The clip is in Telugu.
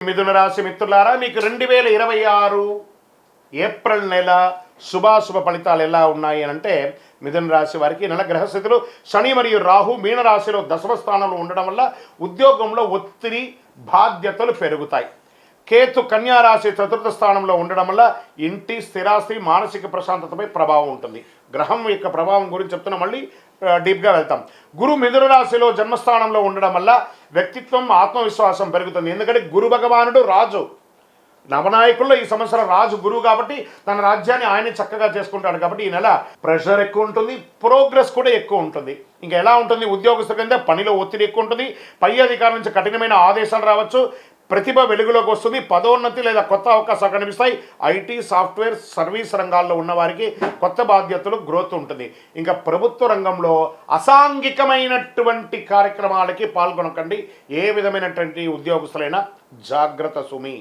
మిథున రాశి మిత్రులారా, మీకు 2026 ఏప్రిల్ నెల శుభాశుభ ఫలితాలు ఎలా ఉన్నాయి అని అంటే, మిథున రాశి వారికి నెల గ్రహస్థితులు శని మరియు రాహు మీనరాశిలో దశమ స్థానంలో ఉండడం వల్ల ఉద్యోగంలో ఒత్తిడి బాధ్యతలు పెరుగుతాయి. కేతు కన్యా రాశి చతుర్థ స్థానంలో ఉండడం వల్ల ఇంటి స్థిరాస్తి మానసిక ప్రశాంతతపై ప్రభావం ఉంటుంది. గ్రహం యొక్క ప్రభావం గురించి చెప్తున్నా, మళ్ళీ డీప్గా వెళ్తాం. గురు మిథున రాశిలో జన్మస్థానంలో ఉండడం వల్ల వ్యక్తిత్వం ఆత్మవిశ్వాసం పెరుగుతుంది. ఎందుకంటే గురు భగవానుడు రాజు, నవనాయకుల్లో ఈ సంవత్సరం రాజు గురువు కాబట్టి తన రాజ్యాన్ని ఆయన చక్కగా చేసుకుంటాడు. కాబట్టి ఈ నెల ప్రెషర్ ఎక్కువ ఉంటుంది, ప్రోగ్రెస్ కూడా ఎక్కువ ఉంటుంది. ఇంకా ఎలా ఉంటుంది? ఉద్యోగస్తుల కింద పనిలో ఒత్తిడి ఎక్కువ ఉంటుంది, పై అధికారుల నుంచి కఠినమైన ఆదేశాలు రావచ్చు, ప్రతిభ వెలుగులోకి వస్తుంది, పదోన్నతి లేదా కొత్త అవకాశాలు కనిపిస్తాయి. ఐటీ సాఫ్ట్వేర్ సర్వీస్ రంగాల్లో ఉన్నవారికి కొత్త బాధ్యతలు గ్రోత్ ఉంటుంది. ఇంకా ప్రభుత్వ రంగంలో అసాంఘికమైనటువంటి కార్యక్రమాలకి పాల్గొనకండి. ఏ విధమైనటువంటి ఉద్యోగస్తులైనా జాగ్రత్త సుమి.